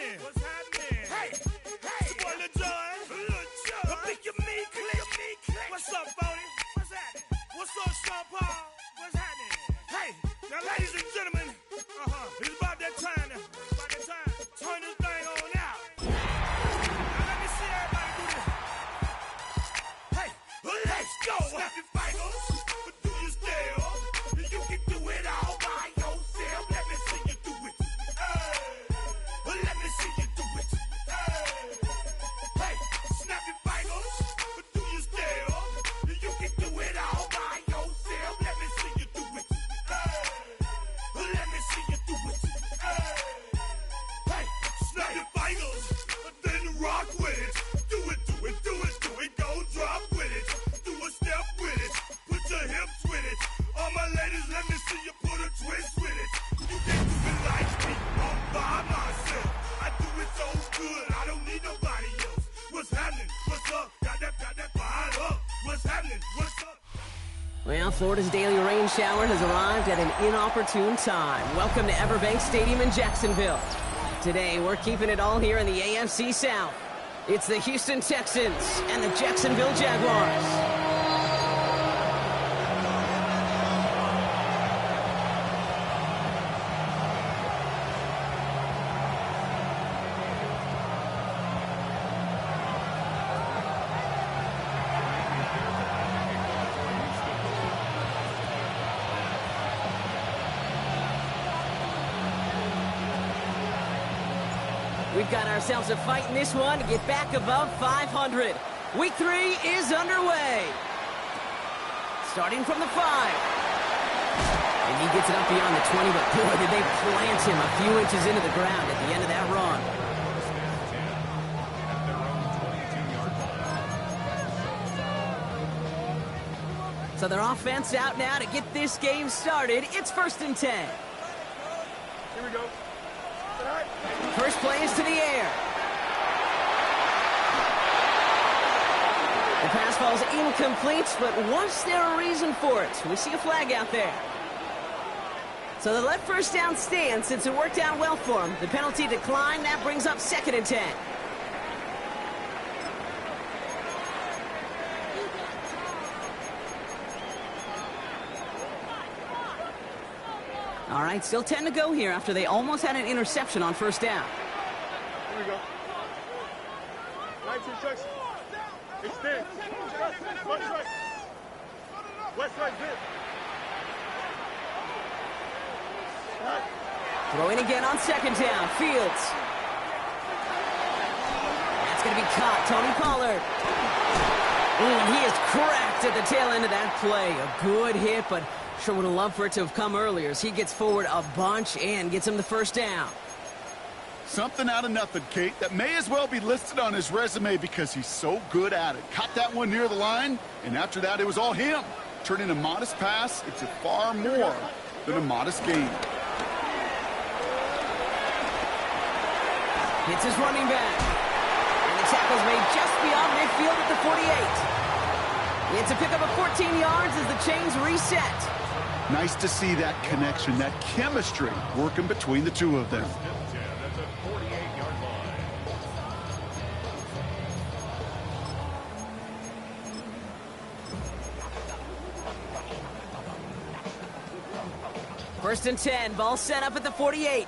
happening? What's happening? Hey, it's your boy Lil Jon. I think you mean click. What's up, Boney? What's happening? What's up, Sean Paul? What's happening? Hey, now ladies and gentlemen, it's about that time. Turn this thing on out. Now let me see everybody do this. Hey, let's go. Snap your fingers, but do you still? You can do it all by yourself. Let me see you do it. Let me see you do it. Hey, snap your fingers, but do you still? You can do it all by yourself. Let me see you do it. Let me see you do it. Hey, snap your fingers, then rock with it. Do it, go drop with it. Do a step with it, put your hips with it. All my ladies, let me see you put a twist with it. You can't do it like me, I'm by myself. I do it so good, I don't need nobody else. What's happening? What's up? Got that fired up. What's happening? What's up? Well, Florida's daily rain shower has arrived at an inopportune time. Welcome to Everbank Stadium in Jacksonville. Today, we're keeping it all here in the AFC South. It's the Houston Texans and the Jacksonville Jaguars. We've got ourselves a fight in this one to get back above 500. Week 3 is underway. Starting from the 5. And he gets it up beyond the 20, but boy, did they plant him a few inches into the ground at the end of that run. So their offense out now to get this game started. It's 1st and 10. Here we go. First play is to the air. The pass falls incomplete, but was there a reason for it? We see a flag out there. So they let first down stand since it worked out well for them. The penalty declined. That brings up 2nd and 10. All right, still 10 to go here after they almost had an interception on first down. Here we go. Right instruction. Extend. West right. West right, zip. Throwing again on 2nd down. Fields. That's going to be caught. Tony Pollard. Ooh, and he is cracked at the tail end of that play. A good hit, but sure would have loved for it to have come earlier as he gets forward a bunch and gets him the first down. Something out of nothing, Kate, that may as well be listed on his resume because he's so good at it. Caught that one near the line, and after that, it was all him. Turning a modest pass into far more than a modest gain. Hits his running back. And the tackle's made just beyond midfield at the 48. It's a pickup of 14 yards as the chains reset. Nice to see that connection, that chemistry working between the two of them. That's a 48-yard line. First and 10, ball set up at the 48.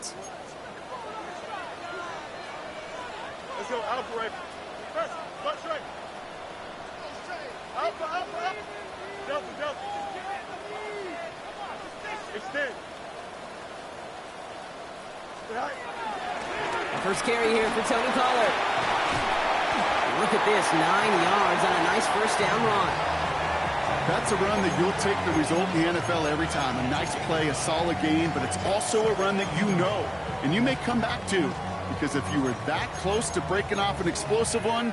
Let's go. Alpha right. First, watch right. Alpha. Delta. Extend. First carry here for Tony Pollard. Look at this, 9 yards on a nice first down run. That's a run that you'll take the result in the NFL every time. A nice play, a solid game, but it's also a run that you know, and you may come back to, because if you were that close to breaking off an explosive one,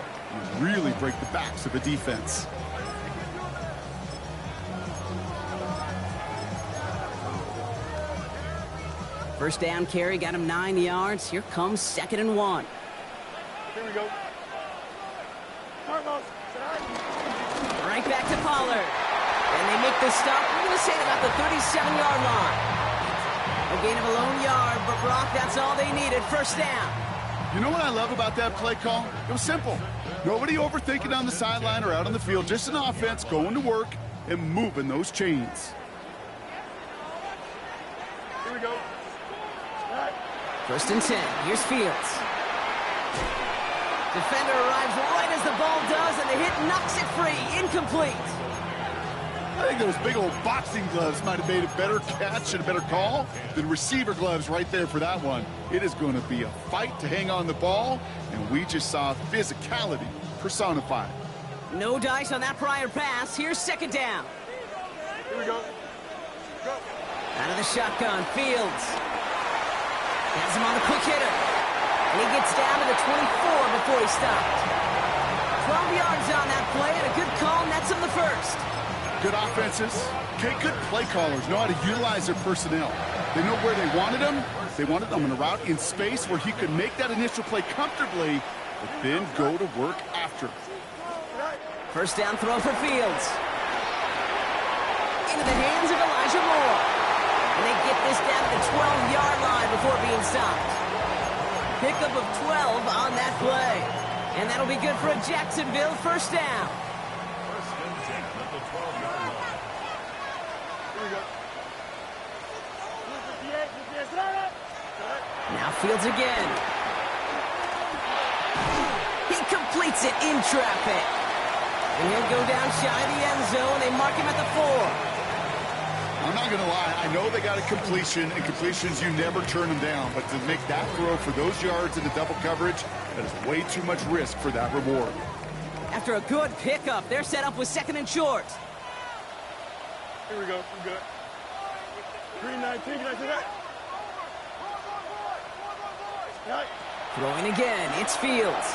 you really break the backs of a defense. First down carry, got him 9 yards. Here comes 2nd and 1. Here we go. Right back to Pollard. And they make the stop, we're going to say about the 37-yard line. A gain of a lone yard, but Brock, that's all they needed. First down. You know what I love about that play call? It was simple. Nobody overthinking on the sideline or out on the field. Just an offense going to work and moving those chains. Here we go. First and 10. Here's Fields. Defender arrives right as the ball does, and the hit knocks it free. Incomplete. I think those big old boxing gloves might have made a better catch and a better call than receiver gloves right there for that one. It is going to be a fight to hang on the ball, and we just saw physicality personified. No dice on that prior pass. Here's second down. Here we go. Go. Out of the shotgun, Fields. Has him on the quick hitter. And he gets down to the 24 before he stopped. 12 yards on that play, and a good call nets him the first. Good offenses. Okay, good play callers know how to utilize their personnel. They know where they wanted them. They wanted them on a route in space where he could make that initial play comfortably, but then go to work after. First down throw for Fields. Into the hands of Elijah Moore. And they get this down to the 12-yard line before being stopped. Pickup of 12 on that play. And that'll be good for a Jacksonville first down. First and 10 at the 12-yard line. Here we go. Now Fields again. He completes it in traffic. And he'll go down shy of the end zone. They mark him at the 4. I'm not going to lie. I know they got a completion, and completions, you never turn them down. But to make that throw for those yards in the double coverage, that is way too much risk for that reward. After a good pickup, they're set up with second and short. Here we go. We're good. 3-19. Can I do that? Right. Throwing again. It's Fields.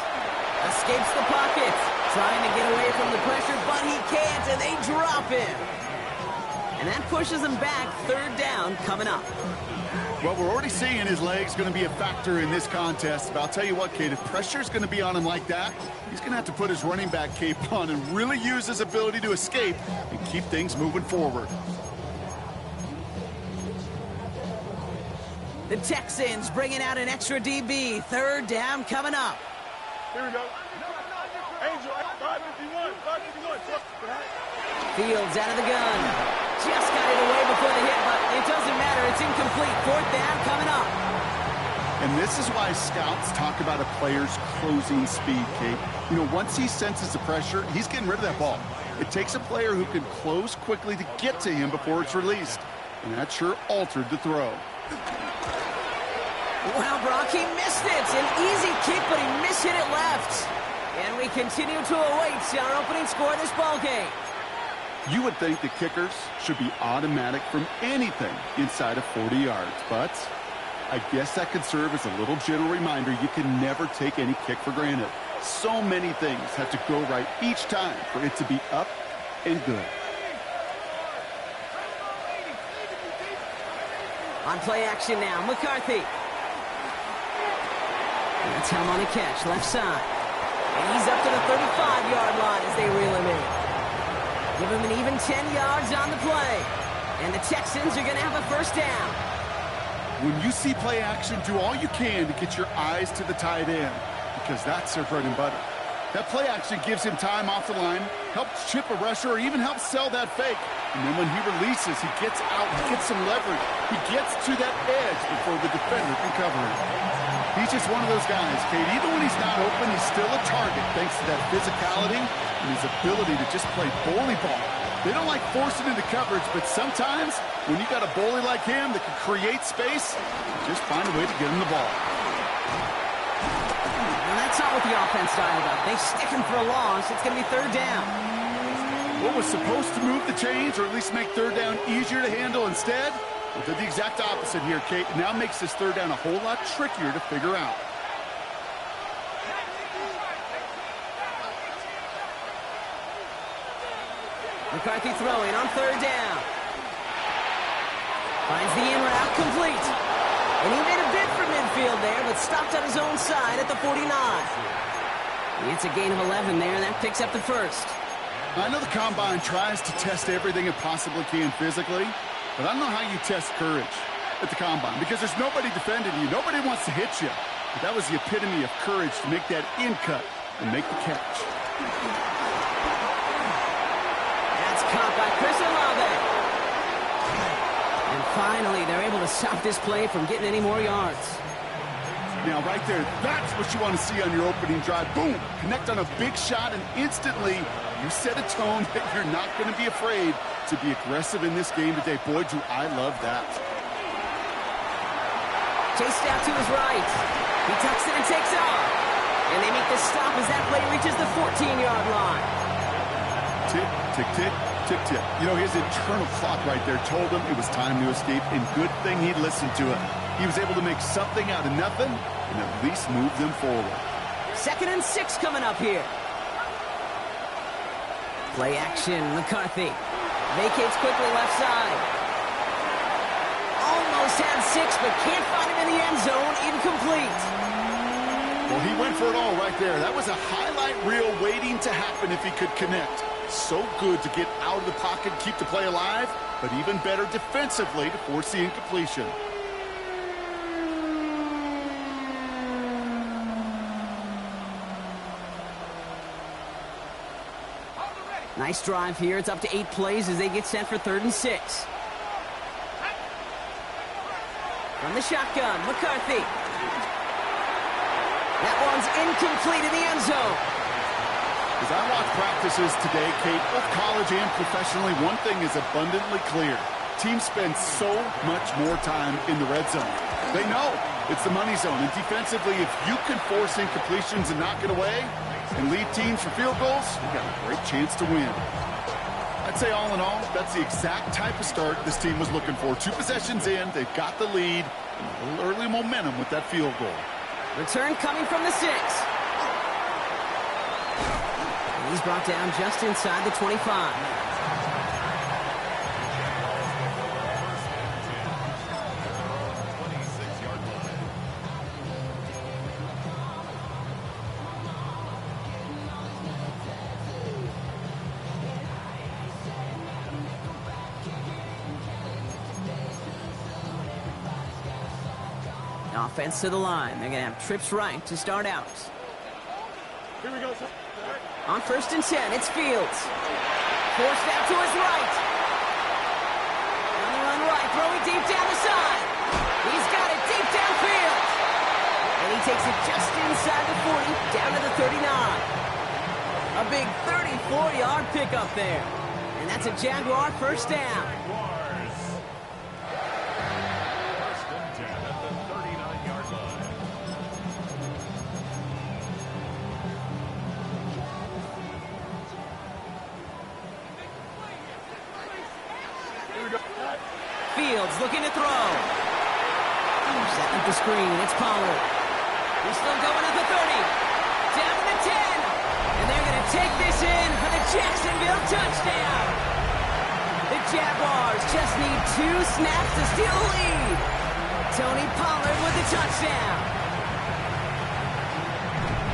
Escapes the pocket. Trying to get away from the pressure, but he can't, and they drop him. And that pushes him back. Third down coming up. Well, we're already seeing his legs going to be a factor in this contest. But I'll tell you what, Kate, if pressure's going to be on him like that, he's going to have to put his running back cape on and really use his ability to escape and keep things moving forward. The Texans bringing out an extra DB. Third down coming up. Here we go. Angel, 551. 551. Fields out of the gun. Just got it away before the hit, but it doesn't matter. It's incomplete. Fourth down coming up. And this is why scouts talk about a player's closing speed, Kate. You know, once he senses the pressure, he's getting rid of that ball. It takes a player who can close quickly to get to him before it's released. And that sure altered the throw. Wow, Brock, he missed it. An easy kick, but he mishit it left. And we continue to await our opening score of this ball game. You would think the kickers should be automatic from anything inside of 40 yards, but I guess that could serve as a little gentle reminder you can never take any kick for granted. So many things have to go right each time for it to be up and good. On play action now, McCarthy. That's him on a catch, left side. And he's up to the 35-yard line as they reel him in. Give him an even 10 yards on the play. And the Texans are going to have a first down. When you see play action, do all you can to get your eyes to the tight end, because that's their bread and butter. That play action gives him time off the line, helps chip a rusher, or even helps sell that fake. And then when he releases, he gets out, he gets some leverage. He gets to that edge before the defender can cover him. He's just one of those guys, Kate. Even when he's not open, he's still a target thanks to that physicality and his ability to just play bully ball. They don't like forcing into coverage, but sometimes when you got a bully like him that can create space, just find a way to get him the ball. And that's not what the offense dialed up. They stick him for a loss. It's going to be third down. What was supposed to move the chains, or at least make third down easier to handle instead, well, did the exact opposite here, Kate. It now makes this third down a whole lot trickier to figure out. McCarthy throwing on third down. Finds the in route complete. And he made a bid for midfield there, but stopped on his own side at the 49. It's a gain of 11 there, and that picks up the first. I know the Combine tries to test everything it possibly can physically, but I don't know how you test courage at the Combine, because there's nobody defending you. Nobody wants to hit you. That was the epitome of courage to make that in cut and make the catch. That's caught by Chris Olave. And finally, they're able to stop this play from getting any more yards. Now, right there, that's what you want to see on your opening drive. Boom! Connect on a big shot, and instantly you set a tone that you're not going to be afraid to be aggressive in this game today. Boy, do I love that. Chased out to his right. He tucks it and takes off. And they make the stop as that play reaches the 14-yard line. Tick, tick, tick, tick, tick. You know, his internal clock right there told him it was time to escape, and good thing he listened to it. He was able to make something out of nothing and at least move them forward. 2nd and 6 coming up here. Play action, McCarthy. Vacates quickly left side. Almost had 6, but can't find him in the end zone. Incomplete. Well, he went for it all right there. That was a highlight reel waiting to happen if he could connect. So good to get out of the pocket, keep the play alive, but even better defensively to force the incompletion. Nice drive here. It's up to 8 plays as they get set for 3rd and 6. From the shotgun, McCarthy. That one's incomplete in the end zone. As I watch practices today, Kate, both college and professionally, one thing is abundantly clear. Teams spend so much more time in the red zone. They know it's the money zone. And defensively, if you can force incompletions and knock it away and lead teams for field goals, you got a great chance to win. I'd say all in all, that's the exact type of start this team was looking for. 2 possessions in, they've got the lead, and a little early momentum with that field goal. Return coming from the 6. And he's brought down just inside the 25. Offense to the line. They're going to have trips right to start out. Here we go, sir. On 1st and 10, it's Fields. Forced out to his right. On the run right, throwing deep down the side. He's got it deep downfield. And he takes it just inside the 40, down to the 39. A big 34-yard pickup there. And that's a Jaguar first down. Fields looking to throw. Setting up the screen. It's Pollard. He's still going at the 30. Down to the 10. And they're going to take this in for the Jacksonville touchdown. The Jaguars just need 2 snaps to steal the lead. Tony Pollard with the touchdown.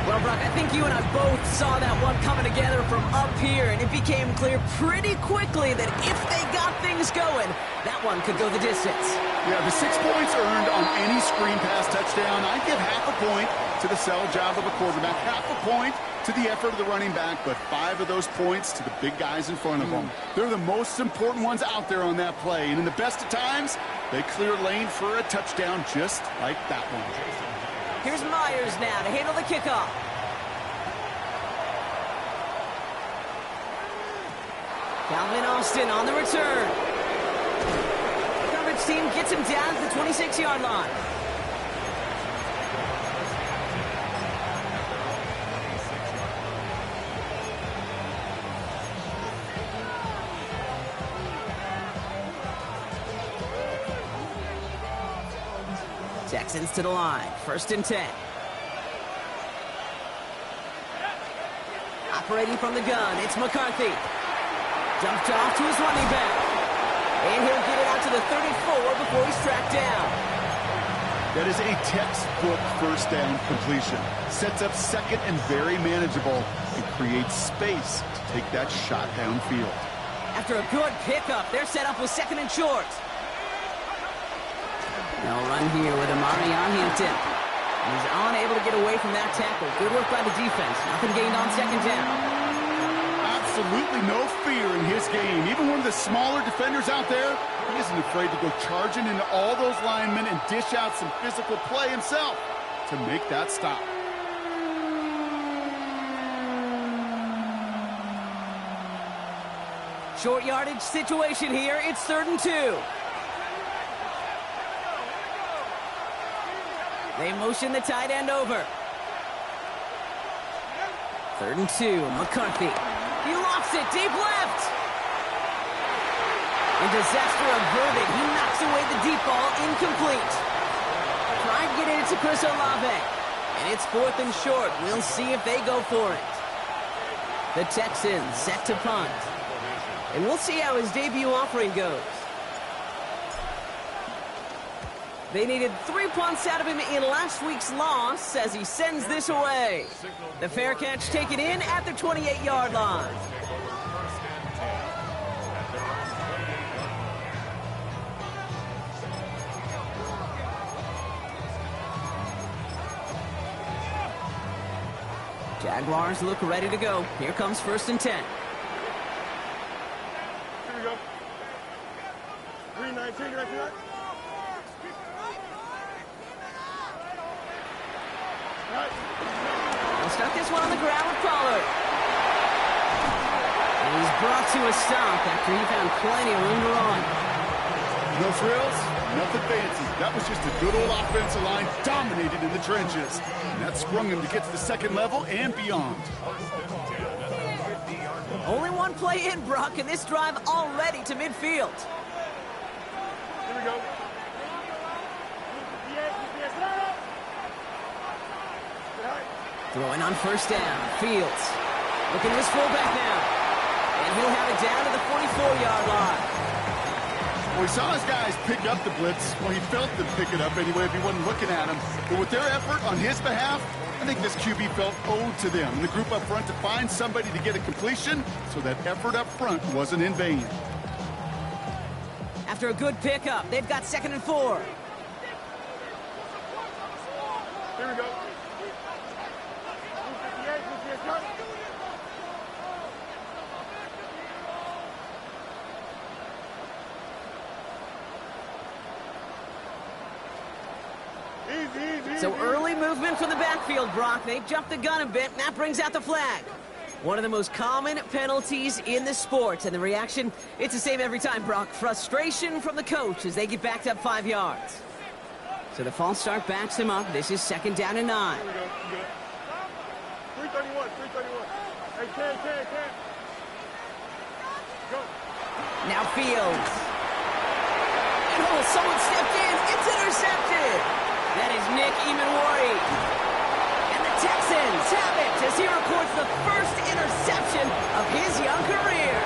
Well, Brock, I think you and I both saw that one coming together from up here, and it became clear pretty quickly that if they got things going, that one could go the distance. Yeah, the 6 points earned on any screen pass touchdown. I'd give half a point to the sell job of a quarterback, half a point to the effort of the running back, but 5 of those points to the big guys in front of them. They're the most important ones out there on that play, and in the best of times, they clear lane for a touchdown just like that one. Here's Myers now to handle the kickoff. Calvin Austin on the return. The coverage team gets him down to the 26-yard line. Texans to the line. 1st and 10. Operating from the gun, it's McCarthy. Dumped off to his running back. And he'll get it out to the 34 before he's tracked down. That is a textbook first down completion. Sets up 2nd and very manageable and creates space to take that shot downfield. After a good pickup, they're set up with 2nd and short. They'll run here with Amari on Hampton. He's unable to get away from that tackle. Good work by the defense. Nothing gained on second down. Absolutely no fear in his game. Even one of the smaller defenders out there, he isn't afraid to go charging into all those linemen and dish out some physical play himself to make that stop. Short yardage situation here. It's 3rd and 2. They motion the tight end over. 3rd and 2. McCarthy. He lofts it deep left. And disaster averted. He knocks away the deep ball. Incomplete. Trying to get it to Chris Olave. And it's 4th and short. We'll see if they go for it. The Texans set to punt. And we'll see how his debut offering goes. They needed 3 punts out of him in last week's loss as he sends this away. The fair catch taken in at the 28-yard line. Jaguars look ready to go. Here comes 1st and 10. 3-19, can I see that? They'll start this one on the ground with Pollard. And he's brought to a stop after he found plenty of room to run. No frills, nothing fancy. That was just a good old offensive line dominated in the trenches. And that sprung him to get to the second level and beyond. Only one play in, Brock, and this drive already to midfield. Here we go. Throwing on 1st down. Fields. Looking at his fullback now. And he'll have it down to the 44-yard line. Well, he saw his guys pick up the blitz. Well, he felt them pick it up anyway if he wasn't looking at him. But with their effort on his behalf, I think this QB felt owed to them. And the group up front to find somebody to get a completion so that effort up front wasn't in vain. After a good pickup, they've got 2nd and 4. Here we go. So early movement from the backfield, Brock. They've jumped the gun a bit, and that brings out the flag. One of the most common penalties in the sport, and the reaction, it's the same every time, Brock. Frustration from the coach as they get backed up 5 yards. So the false start backs him up. This is 2nd down and 9. Here we go. 331. Hey, Ken. Go. Now Fields. And someone stepped in. It's intercepted. That is Nick Emanwari. And the Texans have it as he records the first interception of his young career.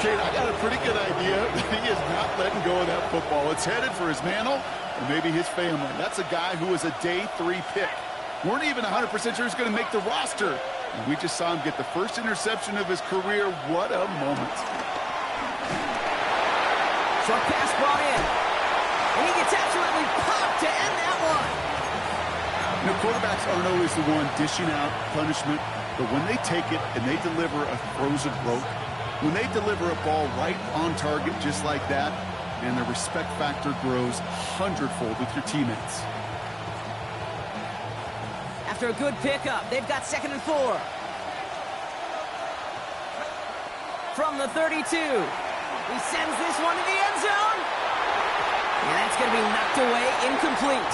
Kate, I got a pretty good idea that he is not letting go of that football. It's headed for his mantle and maybe his family. That's a guy who was a day 3 pick. Weren't even 100% sure he's going to make the roster. And we just saw him get the first interception of his career. What a moment. Short pass brought in. And he gets absolutely popped to end that one. You know, quarterbacks aren't always the one dishing out punishment, but when they take it and they deliver a frozen rope, when they deliver a ball right on target just like that, and the respect factor grows 100-fold with your teammates. After a good pickup, they've got 2nd and 4. From the 32, he sends this one to the end zone. And that's going to be knocked away, incomplete.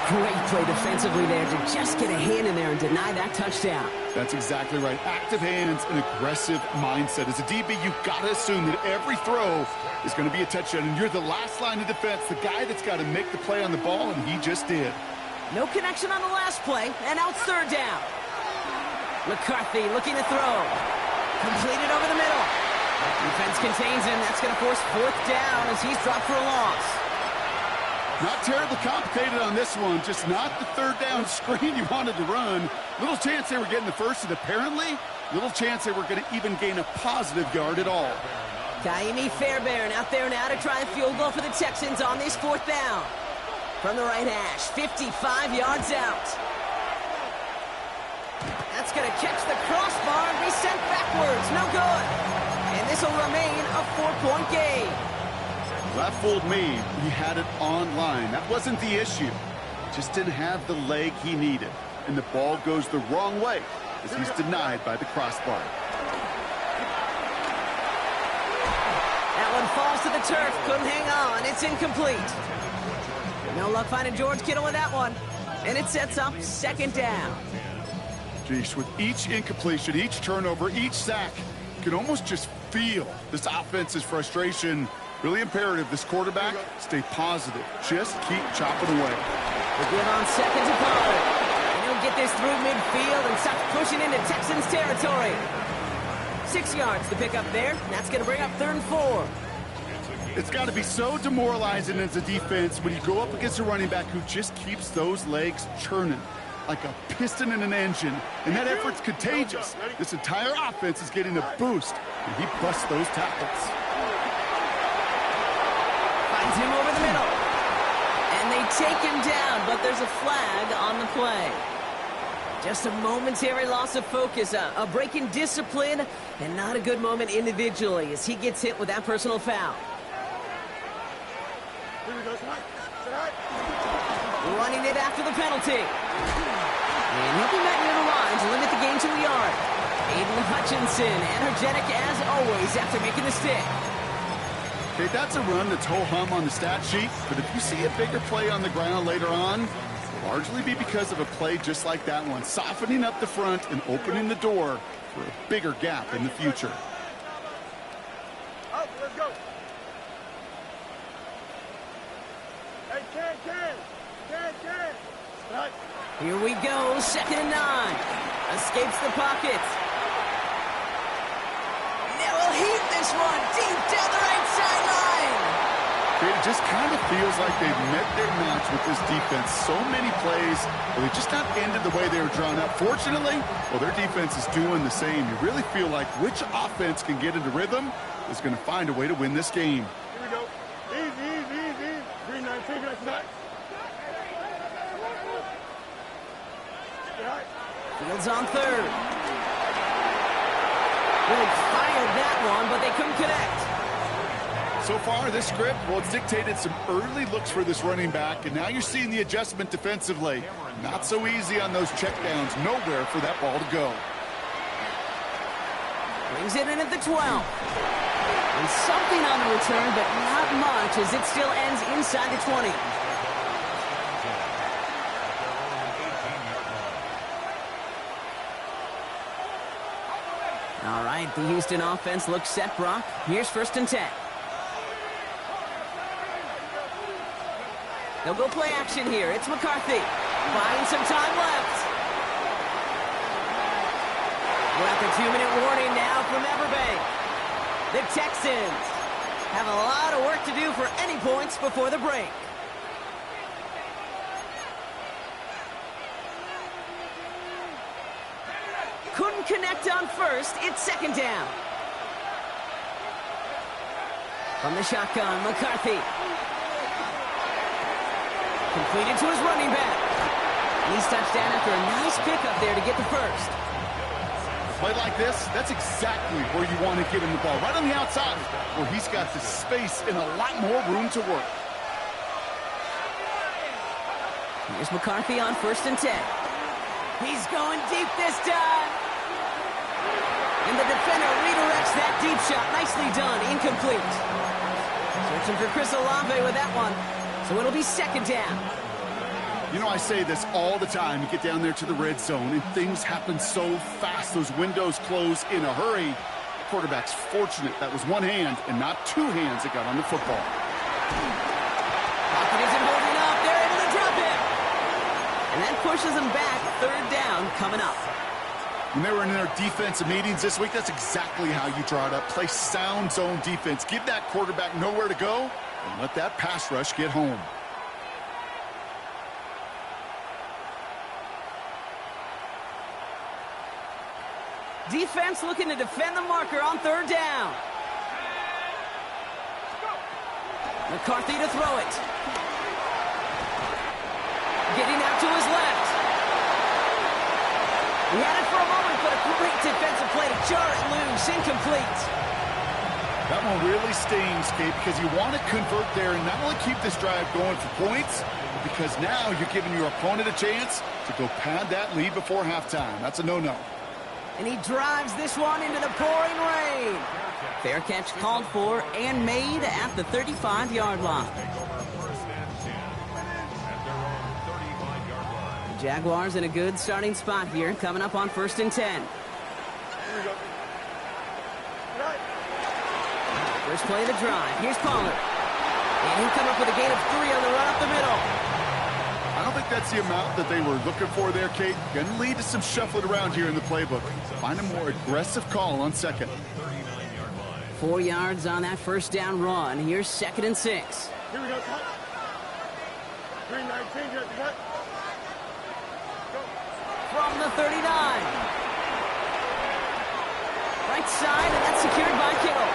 Great play defensively there to just get a hand in there and deny that touchdown. That's exactly right. Active hands and aggressive mindset. As a DB, you've got to assume that every throw is going to be a touchdown, and you're the last line of defense, the guy that's got to make the play on the ball, and he just did. No connection on the last play, and now it's 3rd down. McCarthy looking to throw. Completed over the middle. Defense contains him. That's going to force 4th down as he's dropped for a loss. Not terribly complicated on this one. Just not the 3rd down screen you wanted to run. Little chance they were getting the first, and apparently, little chance they were going to even gain a positive yard at all. Kaimi Fairbairn out there now to try a field goal for the Texans on this 4th down. from the right hash, 55 yards out. That's going to catch the crossbar and be sent backwards. No good. And this will remain a 4-point game. That fooled me. He had it on line. That wasn't the issue. Just didn't have the leg he needed. And the ball goes the wrong way as he's denied by the crossbar. That one falls to the turf. Couldn't hang on. It's incomplete. No luck finding George Kittle with that one. And it sets up second down. Geez, with each incompletion, each turnover, each sack, you can almost just feel this offense's frustration. Really imperative this quarterback stay positive. Just keep chopping away. The give on second to Pollard. And he'll get this through midfield and start pushing into Texans territory. 6 yards to pick up there. That's going to bring up 3rd and 4. It's got to be so demoralizing as a defense when you go up against a running back who just keeps those legs churning like a piston in an engine, and that effort's contagious. This entire offense is getting a boost, and he busts those tackles. Finds him over the middle. And they take him down, but there's a flag on the play. Just a momentary loss of focus, a break in discipline, and not a good moment individually as he gets hit with that personal foul. Running it after the penalty. And he'll be met near the line to limit the game to a yard. Aiden Hutchinson, energetic as always after making the stick. Okay, that's a run that's ho-hum on the stat sheet, but if you see a bigger play on the ground later on, it'll largely be because of a play just like that one, softening up the front and opening the door for a bigger gap in the future. Up, let's go. Hey, Ken. Right. Here we go, 2nd and 9. Escapes the pocket. They will heat this one deep down the right sideline. It just kind of feels like they've met their match with this defense. So many plays, but they just not ended the way they were drawn up. Fortunately, well, their defense is doing the same. You really feel like which offense can get into rhythm is going to find a way to win this game. Here we go. Easy. 3-19. Fields on 3rd. Really fired that one, but they couldn't connect. So far, this script, well, it's dictated some early looks for this running back, and now you're seeing the adjustment defensively. Not so easy on those checkdowns. Nowhere for that ball to go. Brings it in at the 12. And something on the return, but not much as it still ends inside the 20. All right, the Houston offense looks set, Brock. Here's 1st and 10. They'll go play action here. It's McCarthy. Buying some time left. We're at the 2-minute warning now from Everbank. The Texans have a lot of work to do for any points before the break. Couldn't connect on 1st. It's 2nd down. From the shotgun, McCarthy. Completed to his running back. And he's touchdown after a nice pickup there to get the 1st. A play like this, that's exactly where you want to get him the ball. Right on the outside, where he's got the space and a lot more room to work. Here's McCarthy on 1st and 10. He's going deep this time. And the defender redirects that deep shot. Nicely done. Incomplete. Searching for Chris Olave with that one. So it'll be 2nd down. You know, I say this all the time. You get down there to the red zone, and things happen so fast. Those windows close in a hurry. The quarterback's fortunate that was one hand and not 2 hands that got on the football. Pocket isn't holding up. They're able to drop it. And that pushes them back. 3rd down coming up. When they were in their defensive meetings this week, that's exactly how you draw it up. Play sound zone defense. Give that quarterback nowhere to go, and let that pass rush get home. Defense looking to defend the marker on 3rd down. McCarthy to throw it. Getting out to his left. He had it for a moment, but a great defensive play to jar it loose. Incomplete. That one really stings, Kate, because you want to convert there and not only keep this drive going for points, but because now you're giving your opponent a chance to go pad that lead before halftime. That's a no-no. And he drives this one into the pouring rain. Fair catch called for and made at the 35-yard line. The Jaguars in a good starting spot here, coming up on 1st and 10. First play of the drive. Here's Pollard. And he'll come up with a gain of 3 on the run up the middle. I don't think that's the amount that they were looking for there, Kate. Going to lead to some shuffling around here in the playbook. Find a more aggressive call on second. 4 yards on that first down run. Here's 2nd and 6. Here we go, cut. 3-19, you have to cut. Go. From the 39. Right side, and that's secured by Kittle.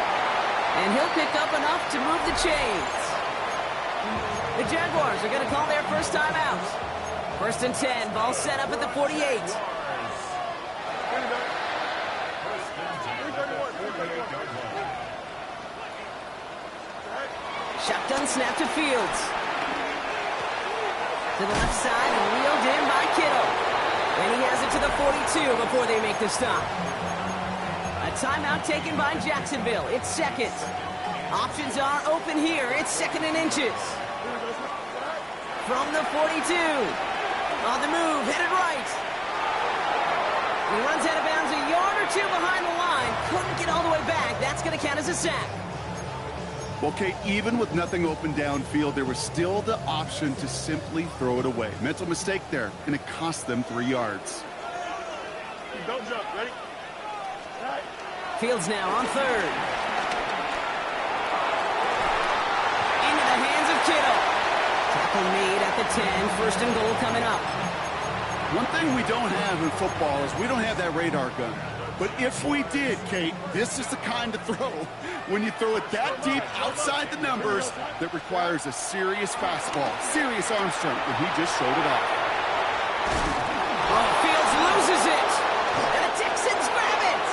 And he'll pick up enough to move the chains. The Jaguars are going to call their first time out. 1st and 10, ball set up at the 48. Shotgun snap to Fields. To the left side and reeled in by Kittle. And he has it to the 42 before they make the stop. A timeout taken by Jacksonville. It's 2nd. Options are open here. It's 2nd and inches. From the 42. On the move, headed right. He runs out of bounds a yard or 2 behind the line. Couldn't get all the way back. That's going to count as a sack. Well, Kate, even with nothing open downfield, there was still the option to simply throw it away. Mental mistake there. Going to cost them 3 yards. Don't jump. Ready? Right. Fields now on 3rd. Into the hands of Kittle. Tackle made at the 10. 1st and goal coming up. One thing we don't have in football is we don't have that radar gun. But if we did, Kate, this is the kind of throw when you throw it that deep outside the numbers that requires a serious fastball, serious arm strength, and he just showed it off. Oh, Fields loses it. And the Texans grab it.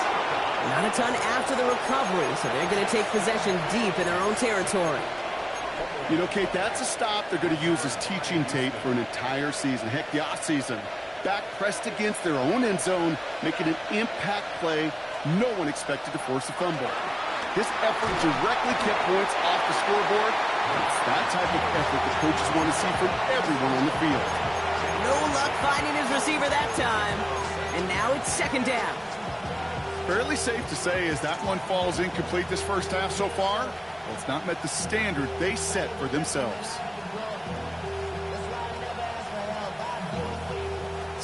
Not a ton after the recovery, so they're going to take possession deep in their own territory. You know, Kate, that's a stop they're going to use as teaching tape for an entire season. Heck, the offseason. Back pressed against their own end zone, making an impact play. No one expected to force a fumble. This effort directly kept points off the scoreboard. It's that type of effort the coaches want to see from everyone on the field. No luck finding his receiver that time. And now it's 2nd down. Fairly safe to say as that one falls incomplete this first half so far, well, it's not met the standard they set for themselves.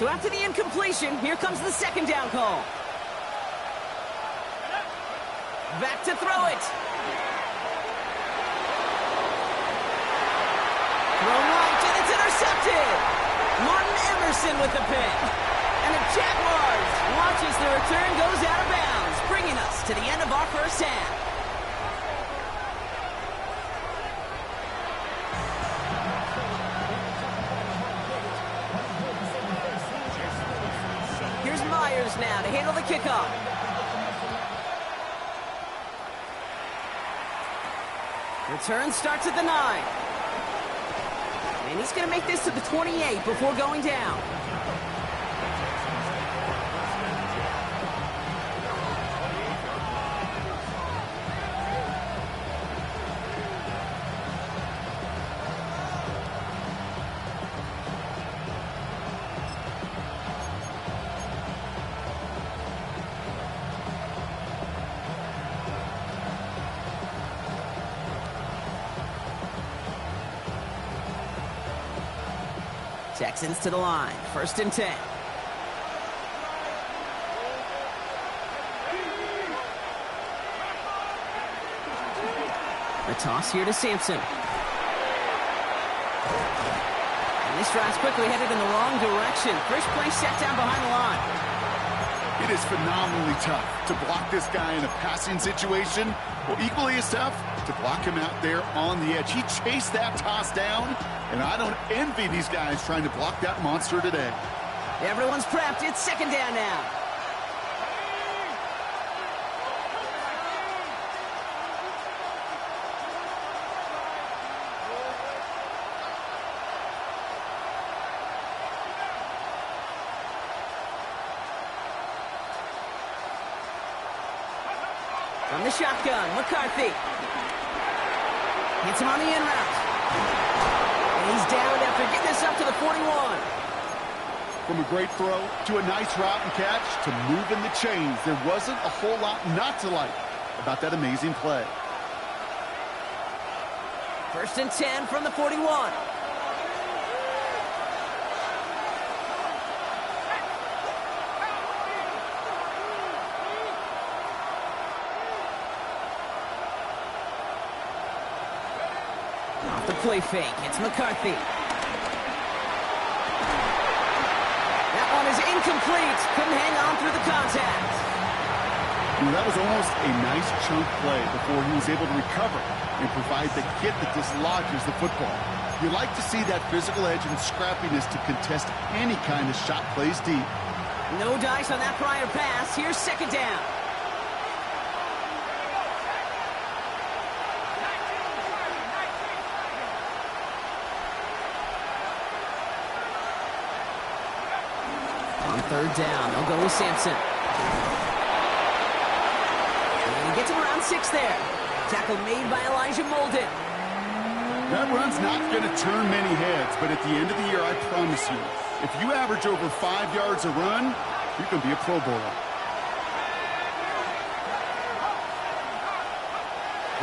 So after the incompletion, here comes the 2nd down call. Back to throw it. Thrown right, and it's intercepted. Martin Emerson with the pick. And the Jaguars watches the return goes out of bounds, bringing us to the end of our first half. Here's Myers now to handle the kickoff. Return starts at the 9. And he's going to make this to the 28 before going down. Texans to the line. 1st and 10. The toss here to Sampson. And this drive's quickly headed in the wrong direction. First play set down behind the line. It is phenomenally tough to block this guy in a passing situation. Well, equally as tough to block him out there on the edge. He chased that toss down, and I don't envy these guys trying to block that monster today. Everyone's prepped. It's second down now. From the shotgun, McCarthy. Hits him on the in route. And he's down after getting this up to the 41. From a great throw to a nice route and catch to moving the chains, there wasn't a whole lot not to like about that amazing play. First and 10 from the 41. Off the play fake, it's McCarthy. That one is incomplete. Couldn't hang on through the contact. That was almost a nice chunk play before he was able to recover and provide the hit that dislodges the football. You like to see that physical edge and scrappiness to contest any kind of shot plays deep. No dice on that prior pass. Here's second down. On third down, they'll go with Sampson. And he gets him around 6 there. Tackle made by Elijah Molden. That run's not going to turn many heads, but at the end of the year, I promise you, if you average over 5 yards a run, you're going to be a Pro Bowler.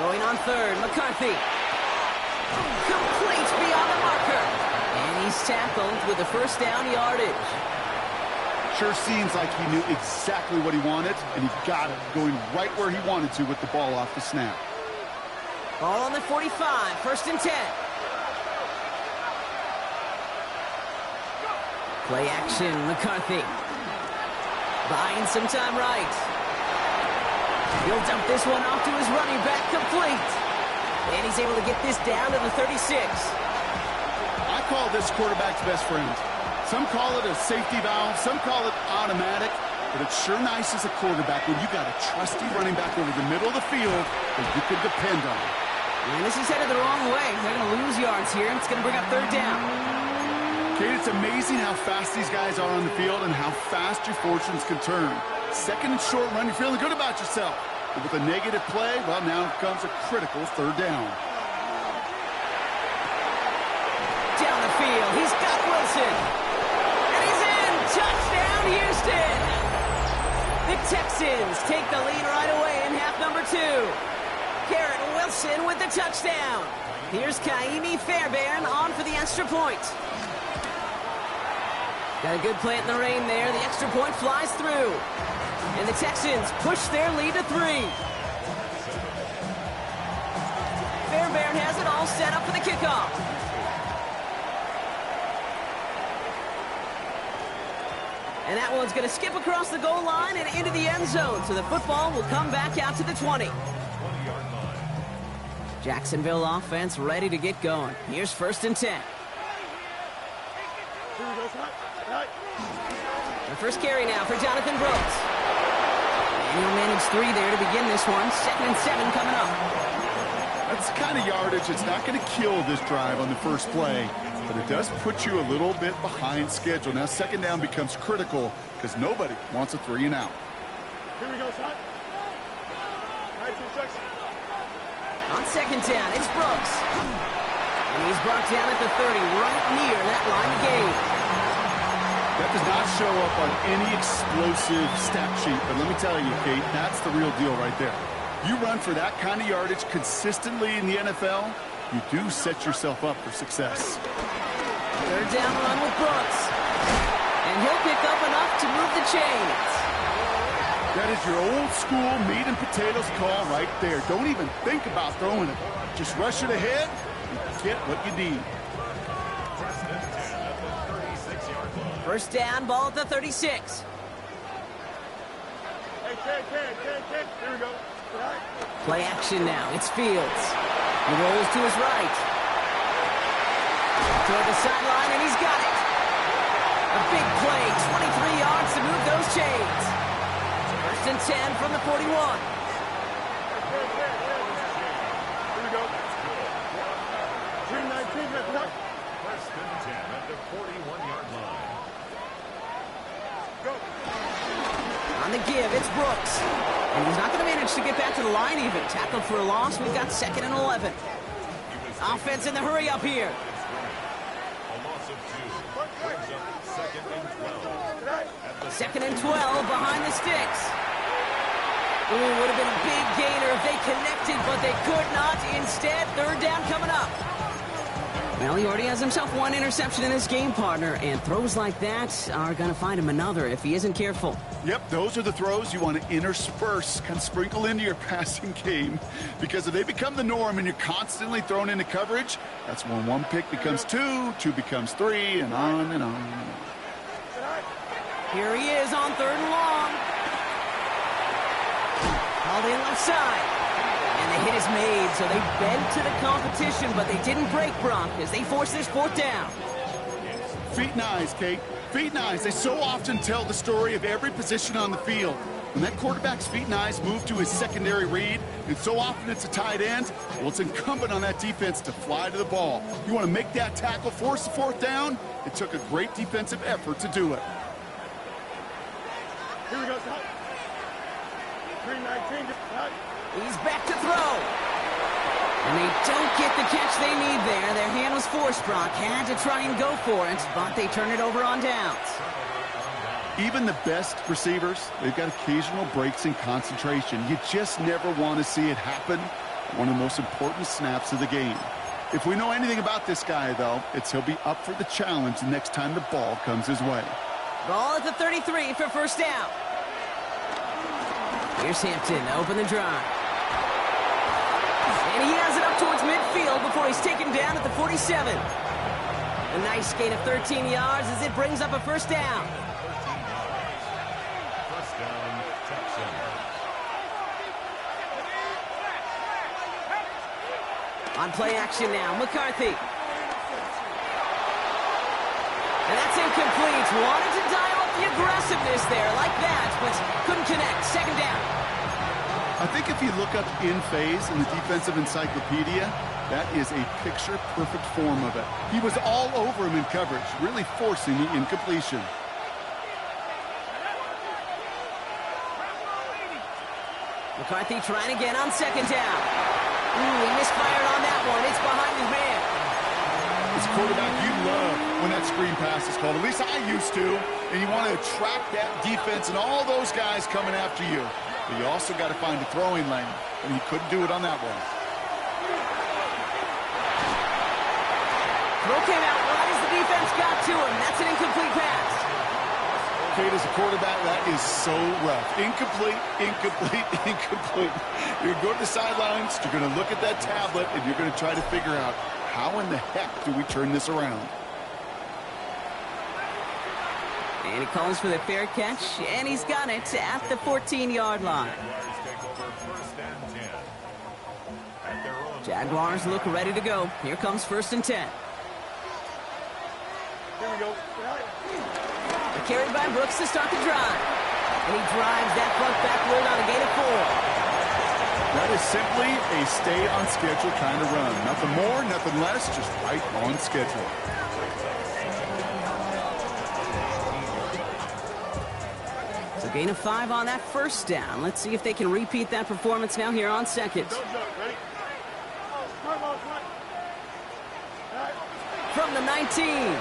Going on third, McCarthy. Complete beyond the marker. And he's tackled with the first down yardage. Sure seems like he knew exactly what he wanted, and he got it, going right where he wanted to with the ball off the snap. Ball on the 45, first and 10. Play action, McCarthy. Buying some time right. He'll dump this one off to his running back, complete. And he's able to get this down to the 36. I call this quarterback's best friend. Some call it a safety valve, some call it automatic, but it's sure nice as a quarterback when you got a trusty running back over the middle of the field that you can depend on. And this is headed the wrong way. They're going to lose yards here, and it's going to bring up third down. Kate, it's amazing how fast these guys are on the field and how fast your fortunes can turn. Second and short run, you're feeling good about yourself. But with a negative play, well, now comes a critical third down. Down the field, he's got Wilson. Touchdown, Houston! The Texans take the lead right away in half number 2. Garrett Wilson with the touchdown. Here's Kaimi Fairbairn on for the extra point. Got a good plant in the rain there. The extra point flies through. And the Texans push their lead to 3. Fairbairn has it all set up for the kickoff. And that one's going to skip across the goal line and into the end zone. So the football will come back out to the 20. Jacksonville offense ready to get going. Here's first and 10. The first carry now for Jonathan Brooks. And he'll manage 3 there to begin this one. Second and 7 coming up. That's the kind of yardage that's not going to kill this drive on the first play. But it does put you a little bit behind schedule. Now, second down becomes critical because nobody wants a 3 and out. Here we go, son. On second down, it's Brooks. And he's brought down at the 30, right near that line of game. That does not show up on any explosive stat sheet. But let me tell you, Kate, that's the real deal right there. You run for that kind of yardage consistently in the NFL, you do set yourself up for success. Third down run with Brooks. And he'll pick up enough to move the chains. That is your old school meat and potatoes call right there. Don't even think about throwing it. Just rush it ahead and get what you need. First down, ball at the 36. Here we go. Play action now. It's Fields. He rolls to his right. Toward the sideline, and he's got it. A big play, 23 yards to move those chains. First and 10 from the 41. Here we go. 319, First and 10 at the 41-yard line. Go. On the give, it's Brooks. And he's not going to manage to get back to the line even. Tackled for a loss. We've got 2nd and 11. Offense in the hurry up here. A loss of 2 brings up 2nd and 12. 2nd and 12 behind the sticks. Ooh, would have been a big gainer if they connected, but they could not. Instead, 3rd down coming up. Well, he already has himself 1 interception in his game, partner, and throws like that are going to find him another if he isn't careful. Yep, those are the throws you want to intersperse, kind of sprinkle into your passing game. Because if they become the norm and you're constantly thrown into coverage, that's when 1 pick becomes 2, 2 becomes 3, and on and on and on. Here he is on 3rd and long. Called in left side. And the hit is made, so they bent to the competition, but they didn't break Brock as they force this 4th down. Feet and eyes, Kate. Feet and eyes. They so often tell the story of every position on the field. When that quarterback's feet and eyes move to his secondary read, and so often it's a tight end, well, it's incumbent on that defense to fly to the ball. You want to make that tackle, force the 4th down? It took a great defensive effort to do it. Here we go. 319. He's back to throw. And they don't get the catch they need there. Their hand was forced, Brock. Had to try and go for it, but they turn it over on downs. Even the best receivers, they've got occasional breaks in concentration. You just never want to see it happen. One of the most important snaps of the game. If we know anything about this guy, though, it's he'll be up for the challenge the next time the ball comes his way. Ball at the 33 for 1st down. Here's Hampton to open the drive. And he has it up towards midfield before he's taken down at the 47. A nice gain of 13 yards as it brings up a 1st down. 13 yards. First down, Texans. On play action now, McCarthy. And that's incomplete. Wanted to dial up the aggressiveness there like that, but couldn't connect. 2nd down. I think if you look up in phase in the defensive encyclopedia, that is a picture-perfect form of it. He was all over him in coverage, really forcing the incompletion. McCarthy trying again on 2nd down. Ooh, he misfired on that one. It's behind his man. As a quarterback, you love when that screen pass is called. At least I used to. And you want to attract that defense and all those guys coming after you. But you also got to find a throwing lane. And he couldn't do it on that one. Throw came out right as the defense got to him. That's an incomplete pass. Kate, as a quarterback, that is so rough. Incomplete, incomplete, incomplete. You're going to go to the sidelines, you're going to look at that tablet, and you're going to try to figure out how in the heck do we turn this around. And he calls for the fair catch, and he's got it at the 14-yard line. Jaguars look ready to go. Here comes 1st and 10. Here we go. Carried by Brooks to start the drive. And he drives that front backward on a gain of 4. That is simply a stay-on-schedule kind of run. Nothing more, nothing less, just right on schedule. So gain of 5 on that 1st down. Let's see if they can repeat that performance now here on 2nd. From the 19.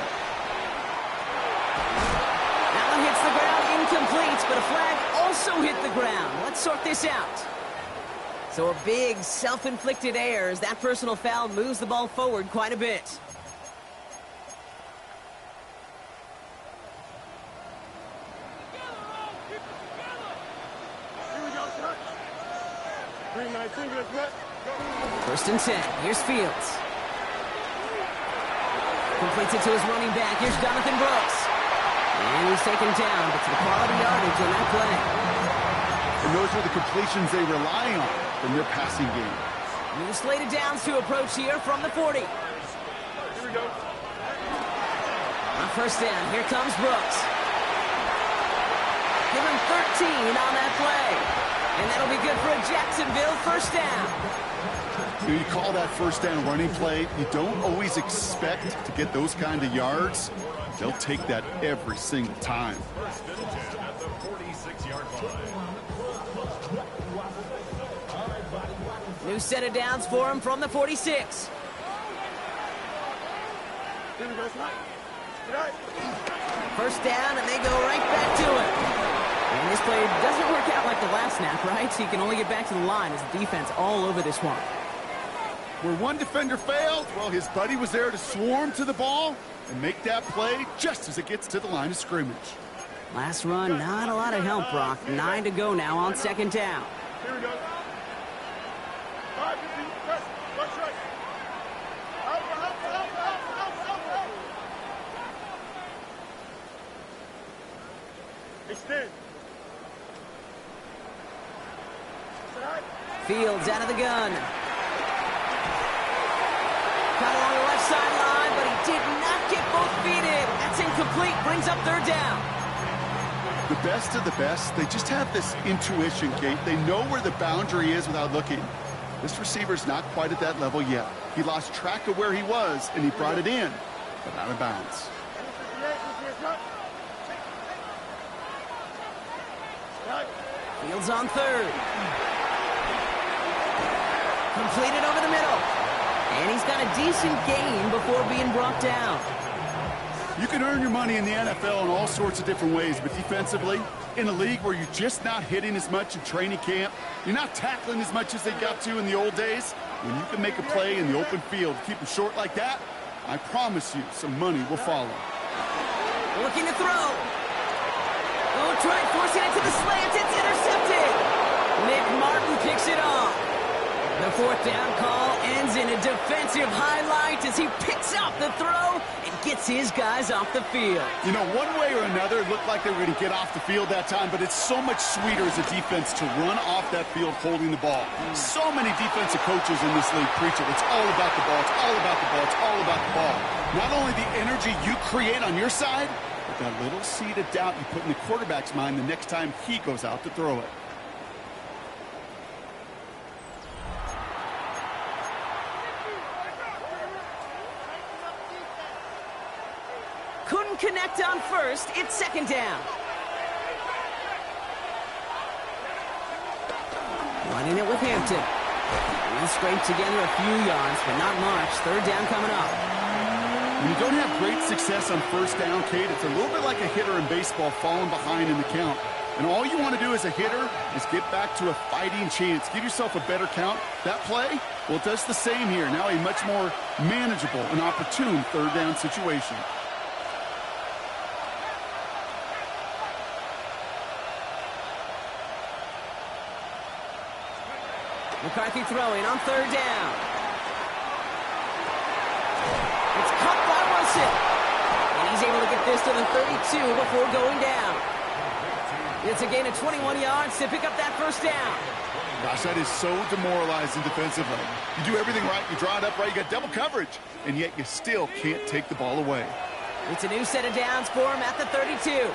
Hits the ground, incomplete, but a flag also hit the ground. Let's sort this out. So a big self-inflicted error as that personal foul moves the ball forward quite a bit. Here we go, 319, let's go. 1st and 10. Here's Fields. Completes it to his running back. Here's Jonathan Brooks. And he's taken down, but to the quality yardage on that play. And those are the completions they rely on from their passing game. New slated downs to approach here from the 40. Here we go. On first down, here comes Brooks. Give him 13 on that play. And that'll be good for a Jacksonville first down. You call that first down running play. You don't always expect to get those kind of yards. They'll take that every single time. First and 10 at the 46-yard line. New set of downs for him from the 46. Here we go. First down, and they go right back to it. And this play doesn't work out like the last snap, right? So he can only get back to the line as the defense all over this one. Where one defender failed, well, his buddy was there to swarm to the ball and make that play just as it gets to the line of scrimmage. Last run, not a lot of help, Brock. 9 to go now on second down. Here we go. 5, 15, press, watch right. Out. Extend. Fields out of the gun. Got along the left sideline, but he did not get both feet in. That's incomplete. Brings up third down. The best of the best, they just have this intuition, Kate. They know where the boundary is without looking. This receiver's not quite at that level yet. He lost track of where he was, and he brought it in, but out of bounds. Fields on third. Completed over the middle. And he's got a decent gain before being brought down. You can earn your money in the NFL in all sorts of different ways, but defensively, in a league where you're just not hitting as much in training camp, you're not tackling as much as they got to in the old days, when you can make a play in the open field, keep them short like that, I promise you some money will follow. Looking to throw. Oh, try forcing it to the slant. It's intercepted. Nick Martin picks it off. The fourth down call ends in a defensive highlight as he picks up the throw and gets his guys off the field. You know, one way or another, it looked like they were going to get off the field that time, but it's so much sweeter as a defense to run off that field holding the ball. So many defensive coaches in this league preach it. It's all about the ball. It's all about the ball. It's all about the ball. Not only the energy you create on your side, but that little seed of doubt you put in the quarterback's mind the next time he goes out to throw it. Couldn't connect on first. It's second down. Running it with Hampton. He'll scrape together a few yards, but not much. Third down coming up. When you don't have great success on first down, Kate, it's a little bit like a hitter in baseball falling behind in the count. And all you want to do as a hitter is get back to a fighting chance. Give yourself a better count. That play, well, it does the same here. Now a much more manageable and opportune third down situation. McCarthy throwing on third down. It's caught by Wilson. And he's able to get this to the 32 before going down. It's a gain of 21 yards to pick up that first down. Gosh, that is so demoralizing defensively. You do everything right, you draw it up right, you got double coverage, and yet you still can't take the ball away. It's a new set of downs for him at the 32.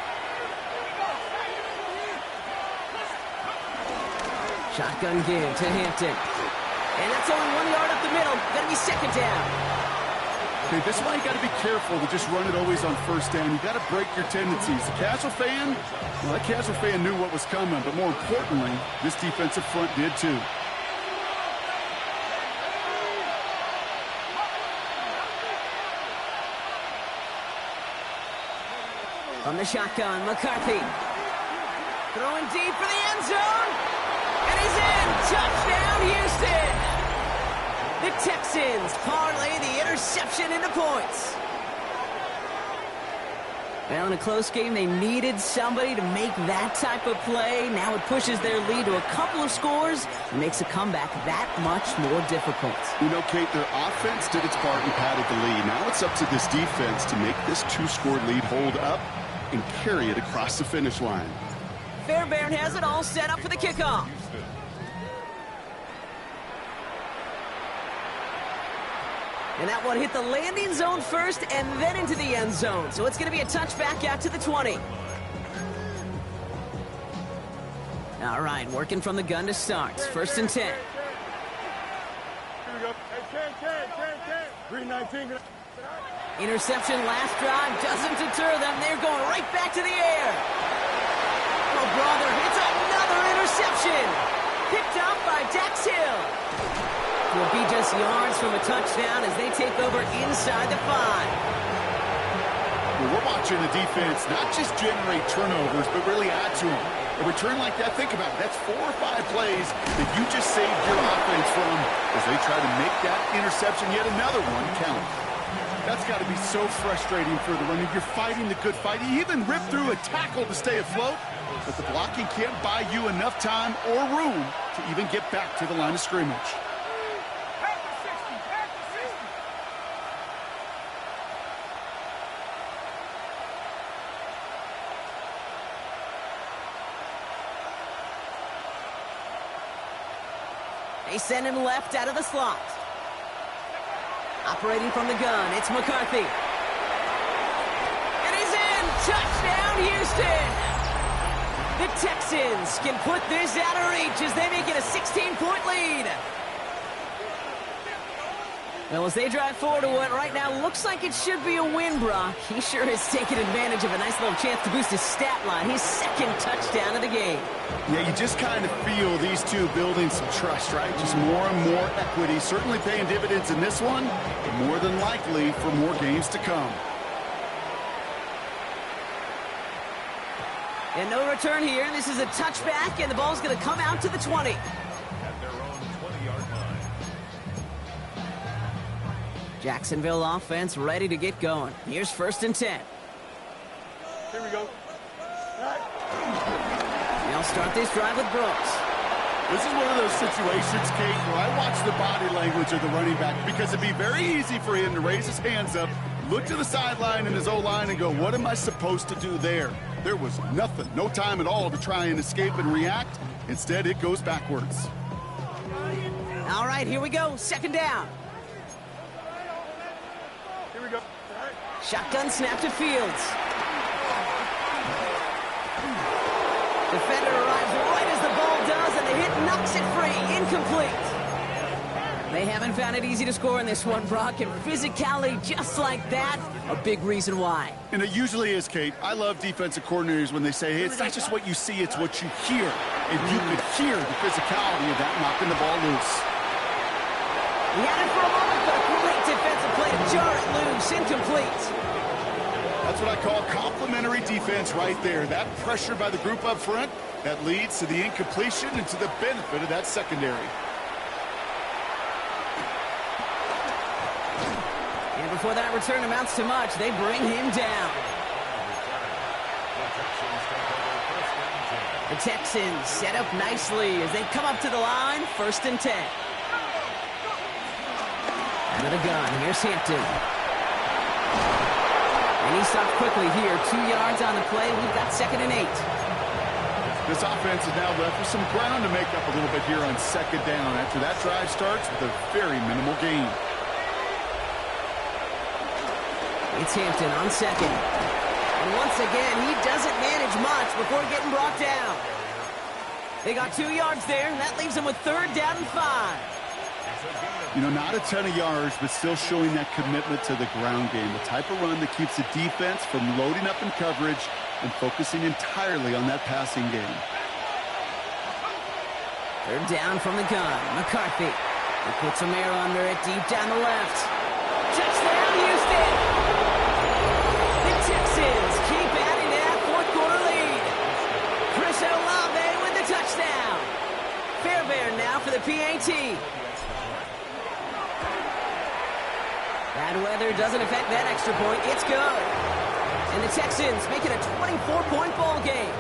Shotgun give to Hampton. And that's only 1 yard up the middle. Gonna be second down. Okay, this is why you got to be careful to just run it always on first down. You got to break your tendencies. The casual fan, well, that casual fan knew what was coming, but more importantly, this defensive front did too. From the shotgun, McCarthy. Throwing deep for the end zone. And he's in. Touchdown, Houston. The Texans parlay the interception into points. Well, in a close game, they needed somebody to make that type of play. Now it pushes their lead to a couple of scores and makes a comeback that much more difficult. You know, Kate, their offense did its part and padded the lead. Now it's up to this defense to make this two-score lead hold up and carry it across the finish line. Fairbairn has it all set up for the kickoff. And that one hit the landing zone first and then into the end zone. So it's going to be a touchback out to the 20. All right, working from the gun to start. First and 10. Here we go. Hey, 319. Interception last drive doesn't deter them. They're going right back to the air. Oh, brother, it's another interception. Picked up by Dax Hill. Will be just yards from a touchdown as they take over inside the 5. Well, we're watching the defense not just generate turnovers, but really add to them. A return like that, think about it. That's 4 or 5 plays that you just saved your offense from as they try to make that interception, yet another one, count. That's got to be so frustrating for the running. You're fighting the good fight. You even rip through a tackle to stay afloat, but the blocking can't buy you enough time or room to even get back to the line of scrimmage. They send him left out of the slot. Operating from the gun, it's McCarthy. And he's in! Touchdown, Houston! The Texans can put this out of reach as they make it a 16-point lead. Well, as they drive forward to what right now looks like it should be a win, Brock, he sure has taken advantage of a nice little chance to boost his stat line. His second touchdown of the game. Yeah, you just kind of feel these two building some trust, right? Just more and more equity. Certainly paying dividends in this one, but more than likely for more games to come. And no return here. This is a touchback, and the ball's going to come out to the 20. At their own 20-yard line. Jacksonville offense ready to get going. Here's first and 10. Here we go. They'll start this drive with Brooks. This is one of those situations, Kate, where I watch the body language of the running back because it'd be very easy for him to raise his hands up, look to the sideline in his O-line and go, what am I supposed to do there? There was nothing, no time at all to try and escape and react. Instead, it goes backwards. All right, here we go. Second down. Here we go. Shotgun snap to Fields. Defender arrives right as the ball does, and the hit knocks it free. Incomplete. They haven't found it easy to score in this one, Brock, and physicality just like that, a big reason why. And it usually is, Kate. I love defensive coordinators when they say, hey, it's not just what you see, it's what you hear. And you could hear the physicality of that knocking the ball loose. He had it for a moment, but a great defensive play to jar it loose. Incomplete. That's what I call complimentary defense right there. That pressure by the group up front, that leads to the incompletion and to the benefit of that secondary. And before that return amounts to much, they bring him down. The Texans set up nicely as they come up to the line, first and 10. Out of the gun, here's Hampton. And he stopped quickly here. 2 yards on the play. We've got second and 8. This offense is now left with some ground to make up a little bit here on second down after that drive starts with a very minimal gain. It's Hampton on second. And once again, he doesn't manage much before getting brought down. They got 2 yards there, and that leaves them with third down and 5. You know, not a ton of yards, but still showing that commitment to the ground game. The type of run that keeps the defense from loading up in coverage and focusing entirely on that passing game. Third down from the gun. McCarthy. He puts some air under it deep down the left. Touchdown, Houston! The Texans keep adding to that fourth-quarter lead. Chris Olave with the touchdown. Fairbairn now for the PAT. Bad weather doesn't affect that extra point. It's good. And the Texans make it a 24-point ball game.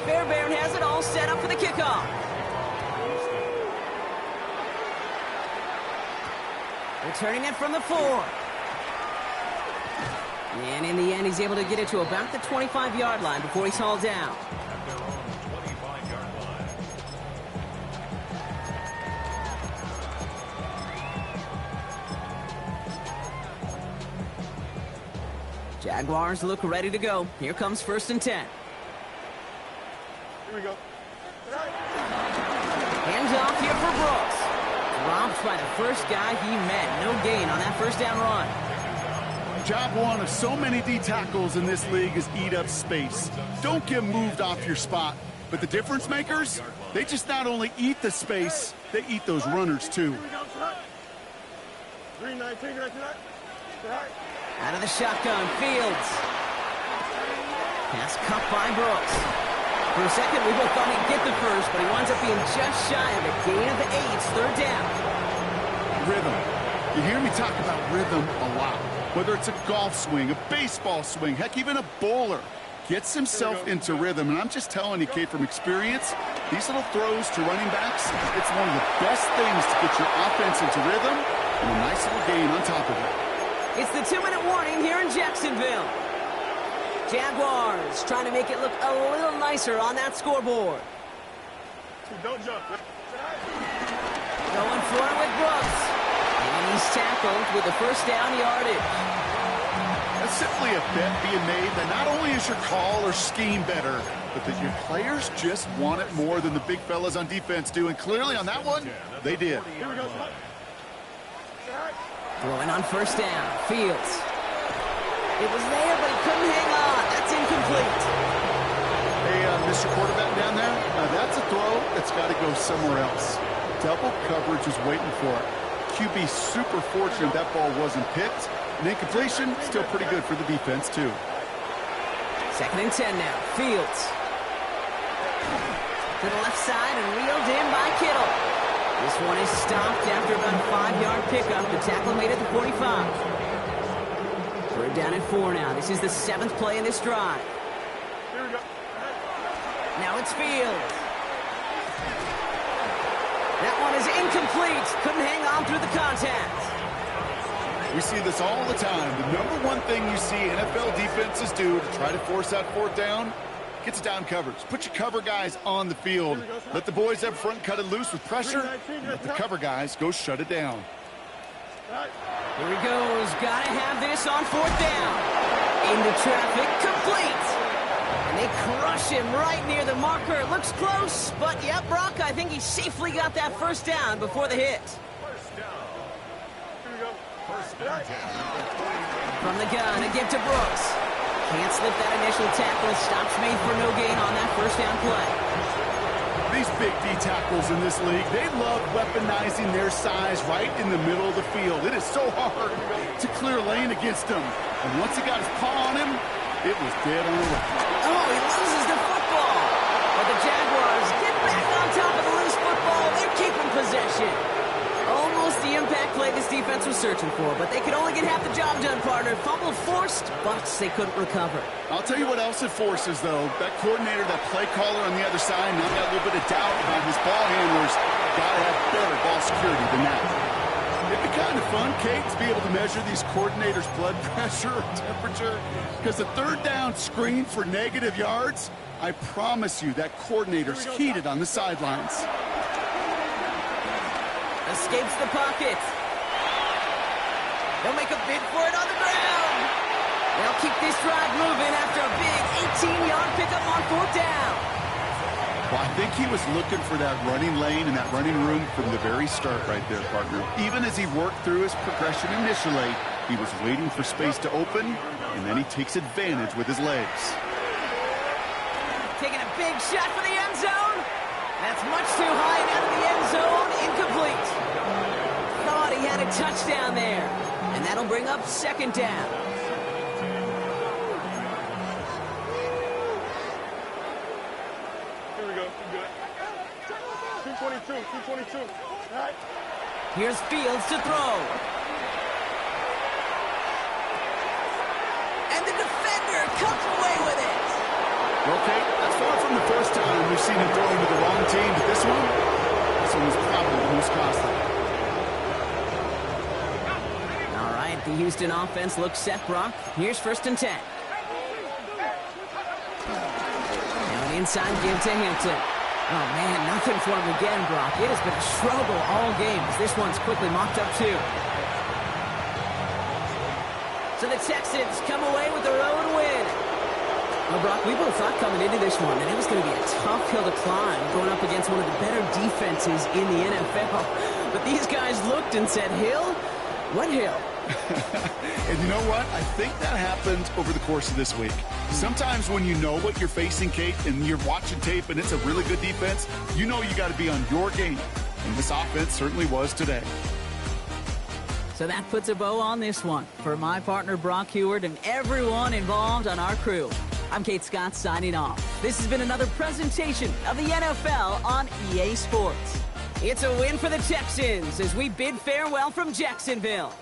Fairbairn has it all set up for the kickoff. Returning it from the 4. And in the end, he's able to get it to about the 25-yard line before he's hauled down. At their own 25-yard line. Jaguars look ready to go. Here comes 1st and 10. Here we go. Hands off here for Brooks. Dropped by the first guy he met. No gain on that first down run. Job one of so many D tackles in this league is eat up space. Don't get moved off your spot. But the difference makers, they just not only eat the space, they eat those runners too. 319, Out of the shotgun, Fields. Pass cut by Brooks. For a second, we both thought he'd get the first, but he winds up being just shy of a gain of the 8. 3rd down. Rhythm. You hear me talk about rhythm a lot. Whether it's a golf swing, a baseball swing, heck, even a bowler gets himself into rhythm. And I'm just telling you, Kate, from experience, these little throws to running backs, it's one of the best things to get your offense into rhythm and a nice little gain on top of it. It's the 2-minute warning here in Jacksonville. Jaguars trying to make it look a little nicer on that scoreboard. Don't jump. Going for it with Brooks. And he's tackled with the first down yardage. That's simply a bet being made that not only is your call or scheme better, but that your players just want it more than the big fellas on defense do. And clearly on that one, they did. Here we go. Throwing on 1st down. Fields. It was there, but he couldn't hang on. That's incomplete. Hey, Mr. Quarterback down there, that's a throw that's got to go somewhere else. Double coverage is waiting for it. QB super fortunate that ball wasn't picked. And incompletion, still pretty good for the defense, too. 2nd and 10 now. Fields. To the left side and reeled in by Kittle. This one is stopped after about a 5-yard pickup. The tackle made at the 45. We're down at 4 now. This is the 7th play in this drive. Here we go. Now it's Fields. That one is incomplete. Couldn't hang on through the contact. We see this all the time. The number one thing you see NFL defenses do to try to force that 4th down, gets down coverage. Put your cover guys on the field. Let the boys up front cut it loose with pressure. Let the cover guys go shut it down. Here he goes. Gotta have this on 4th down. Into traffic. Complete. And they crush him right near the marker. It looks close, but yep, Brock, I think he safely got that 1st down before the hit. First down. Here we go. First and 10. From the gun, a give to Brooks. Can't slip that initial tackle. Stops made for no gain on that 1st down play. These big D tackles in this league, they love weaponizing their size right in the middle of the field. It is so hard to clear lane against them. And once he got his paw on him, it was dead on the way. Oh, he loses the football. But the Jaguars get back on top of the loose football. They're keeping possession. Almost the impact play this defense was searching for, but they could only get half the job done, partner. Fumble forced, but they couldn't recover. I'll tell you what else it forces, though. That coordinator, that play caller on the other side, now got a little bit of doubt about his ball handlers. Got to have better ball security than that. It'd be kind of fun, Kate, to be able to measure these coordinators' blood pressure or temperature. Because a 3rd down screen for negative yards, I promise you that coordinator's heated on the sidelines. Escapes the pocket. They'll make a bid for it on the ground. They'll keep this drive moving after a big 18-yard pickup on 4th down. Well, I think he was looking for that running lane and that running room from the very start right there, partner. Even as he worked through his progression initially, he was waiting for space to open, and then he takes advantage with his legs. Taking a big shot for the end zone. That's much too high and out of the end zone. Incomplete. Thought he had a touchdown there. And that'll bring up 2nd down. Here we go. We're good. 222. All right. Here's Fields to throw. And the defender comes away with it. Okay, that's far from the first time we've seen him throwing to the wrong team, but this one was probably the most costly. All right, think the Houston offense looks set, Brock. Here's 1st and 10. Now an inside give to Hampton. Oh, man, nothing for him again, Brock. It has been a struggle all game as this one's quickly mopped up, too. So the Texans come away with their own win. Well, Brock, we both thought coming into this one that it was going to be a tough hill to climb going up against one of the better defenses in the NFL. But these guys looked and said, Hill? What hill? And you know what? I think that happened over the course of this week. Sometimes when you know what you're facing, Kate, and you're watching tape and it's a really good defense, you know you got to be on your game. And this offense certainly was today. So that puts a bow on this one. For my partner, Brock Huard, and everyone involved on our crew, I'm Kate Scott signing off. This has been another presentation of the NFL on EA Sports. It's a win for the Texans as we bid farewell from Jacksonville.